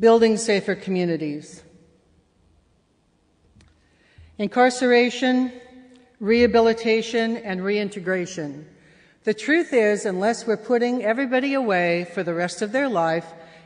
building safer communities. Incarceration, rehabilitation, and reintegration. The truth is, unless we're putting everybody away for the rest of their life,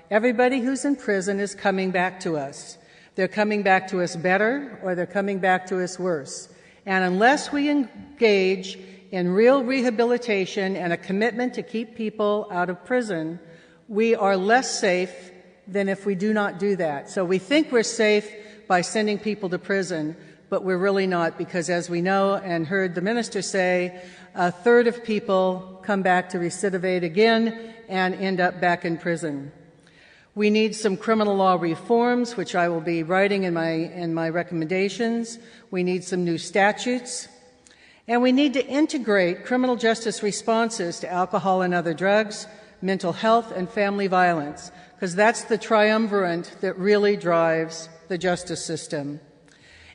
everybody who's in prison is coming back to us. They're coming back to us better, or they're coming back to us worse. And unless we engage in real rehabilitation and a commitment to keep people out of prison, we are less safe than if we do not do that. So we think we're safe by sending people to prison, but we're really not, because as we know and heard the minister say, a third of people come back to recidivate again and end up back in prison. We need some criminal law reforms, which I will be writing in my recommendations. We need some new statutes. And we need to integrate criminal justice responses to alcohol and other drugs, mental health, and family violence, because that's the triumvirate that really drives the justice system.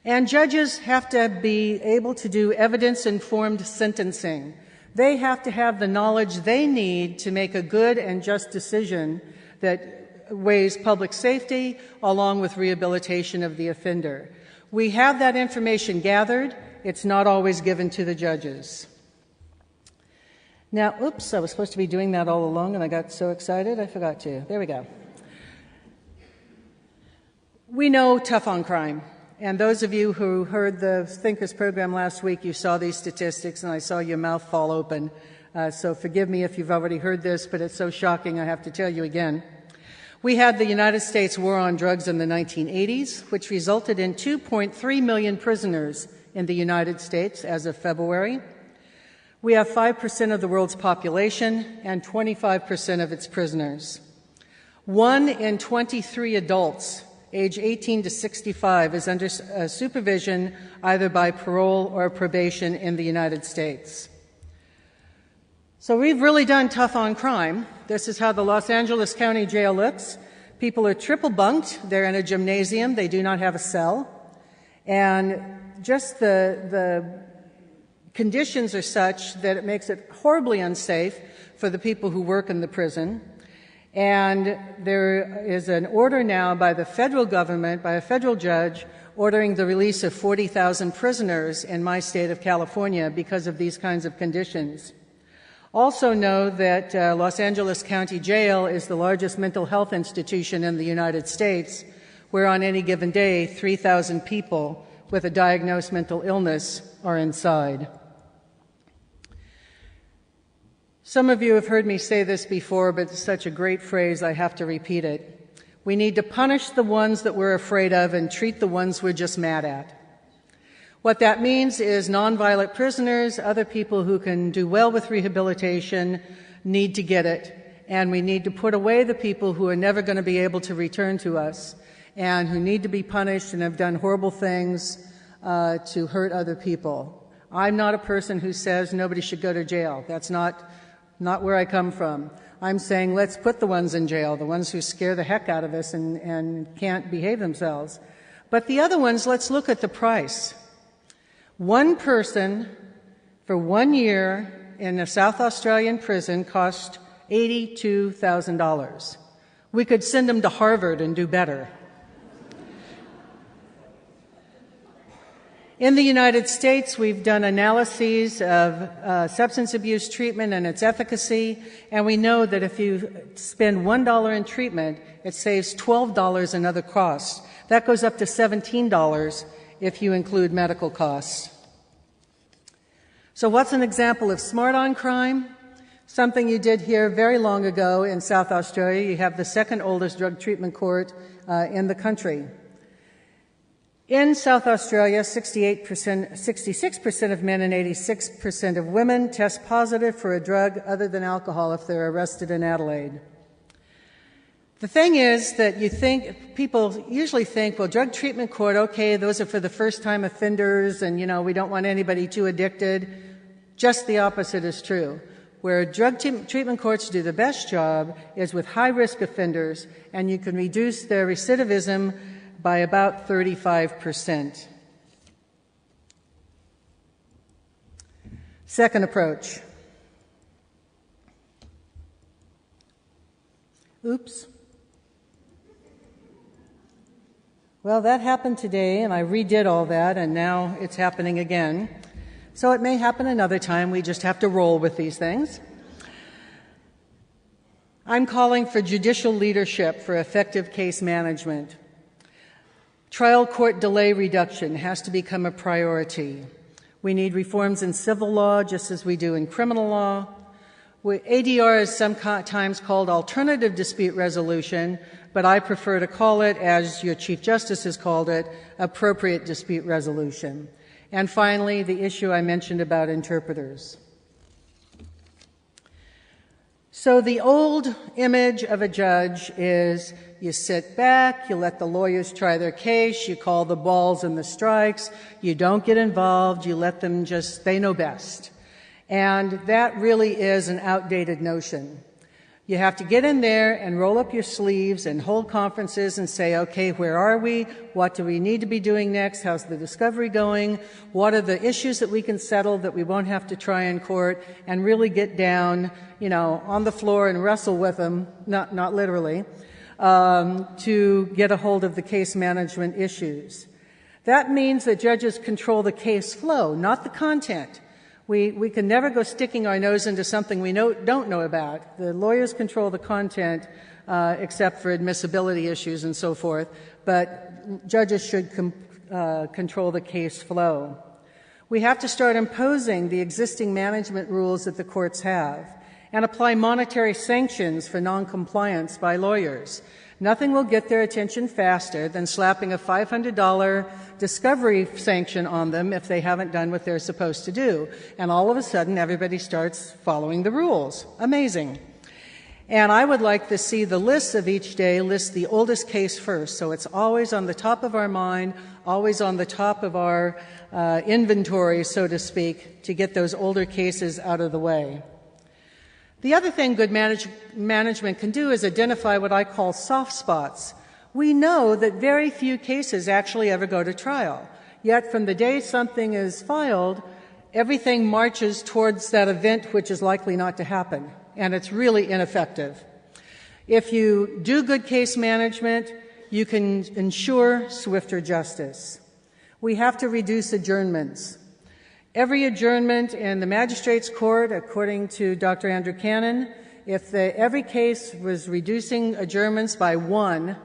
And judges have to be able to do evidence-informed sentencing. They have to have the knowledge they need to make a good and just decision that weighs public safety along with rehabilitation of the offender. We have that information gathered. It's not always given to the judges. Now, oops, I was supposed to be doing that all along, and I got so excited I forgot to. There we go. We know tough on crime. And those of you who heard the Thinkers program last week, you saw these statistics, and I saw your mouth fall open. So forgive me if you've already heard this, but it's so shocking I have to tell you again. We had the United States war on drugs in the 1980s, which resulted in 2.3 million prisoners in the United States as of February. We have 5% of the world's population and 25% of its prisoners. 1 in 23 adults age 18 to 65 is under supervision either by parole or probation in the United States. So we've really done tough on crime. This is how the Los Angeles County Jail looks. People are triple bunked. They're in a gymnasium. They do not have a cell. And just the conditions are such that it makes it horribly unsafe for the people who work in the prison. And there is an order now by the federal government, by a federal judge, ordering the release of 40,000 prisoners in my state of California because of these kinds of conditions. Also know that Los Angeles County Jail is the largest mental health institution in the United States, where on any given day, 3,000 people with a diagnosed mental illness are inside. Some of you have heard me say this before, but it's such a great phrase, I have to repeat it. We need to punish the ones that we're afraid of and treat the ones we're just mad at. What that means is nonviolent prisoners, other people who can do well with rehabilitation, need to get it. And we need to put away the people who are never going to be able to return to us and who need to be punished and have done horrible things to hurt other people. I'm not a person who says nobody should go to jail. That's not where I come from. I'm saying let's put the ones in jail, the ones who scare the heck out of us and can't behave themselves. But the other ones, let's look at the price. One person for 1 year in a South Australian prison cost $82,000. We could send them to Harvard and do better. In the United States, we've done analyses of substance abuse treatment and its efficacy, and we know that if you spend $1 in treatment, it saves $12 in other costs. That goes up to $17 if you include medical costs. So what's an example of smart on crime? Something you did here very long ago in South Australia. You have the second oldest drug treatment court in the country. In South Australia, 66% of men and 86% of women test positive for a drug other than alcohol if they're arrested in Adelaide. The thing is that people usually think, well, drug treatment court, okay, those are for the first-time offenders and, we don't want anybody too addicted. Just the opposite is true. Where drug treatment courts do the best job is with high-risk offenders, and you can reduce their recidivism by about 35%. Second approach. Oops. Well, that happened today, and I redid all that, and now it's happening again. So it may happen another time. We just have to roll with these things. I'm calling for judicial leadership for effective case management. Trial court delay reduction has to become a priority. We need reforms in civil law just as we do in criminal law. ADR is sometimes called alternative dispute resolution, but I prefer to call it, as your Chief Justice has called it, appropriate dispute resolution. And finally, the issue I mentioned about interpreters. So the old image of a judge is you sit back, you let the lawyers try their case, you call the balls and the strikes, you don't get involved, you let them they know best. And that really is an outdated notion. You have to get in there and roll up your sleeves and hold conferences and say, okay, where are we? What do we need to be doing next? How's the discovery going? What are the issues that we can settle that we won't have to try in court? And really get down, on the floor and wrestle with them, not literally, to get a hold of the case management issues. That means that judges control the case flow, not the content. We can never go sticking our nose into something we don't know about. The lawyers control the content, except for admissibility issues and so forth, but judges should control the case flow. We have to start imposing the existing management rules that the courts have and apply monetary sanctions for noncompliance by lawyers. Nothing will get their attention faster than slapping a $500 discovery sanction on them if they haven't done what they're supposed to do. And all of a sudden, everybody starts following the rules. Amazing. And I would like to see the lists of each day list the oldest case first, so it's always on the top of our mind, always on the top of our inventory, so to speak, to get those older cases out of the way. The other thing good management can do is identify what I call soft spots. We know that very few cases actually ever go to trial. Yet from the day something is filed, everything marches towards that event which is likely not to happen. And it's really ineffective. If you do good case management, you can ensure swifter justice. We have to reduce adjournments. Every adjournment in the magistrate's court, according to Dr. Andrew Cannon, if every case was reducing adjournments by 1,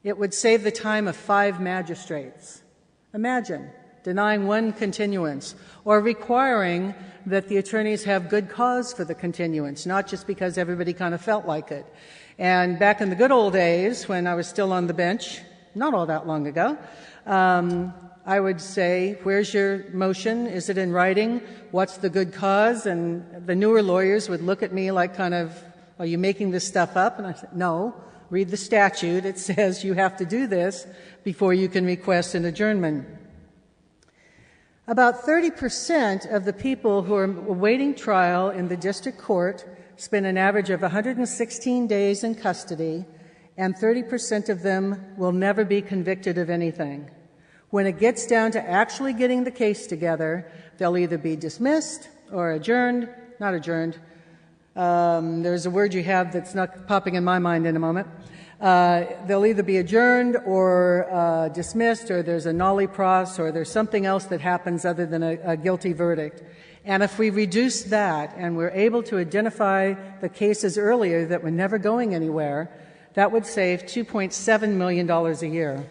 it would save the time of 5 magistrates. Imagine denying 1 continuance or requiring that the attorneys have good cause for the continuance, not just because everybody kind of felt like it. And back in the good old days, when I was still on the bench, not all that long ago, I would say, where's your motion? Is it in writing? What's the good cause? And the newer lawyers would look at me like kind of, are you making this stuff up? And I said, no, read the statute. It says you have to do this before you can request an adjournment. About 30% of the people who are awaiting trial in the district court spend an average of 116 days in custody, and 30% of them will never be convicted of anything. When it gets down to actually getting the case together, they'll either be dismissed or adjourned, not adjourned. There's a word you have that's not popping in my mind in a moment. They'll either be adjourned or dismissed, or there's a nolli pros, or there's something else that happens other than a guilty verdict. And if we reduce that and we're able to identify the cases earlier that were never going anywhere, that would save $2.7 million a year.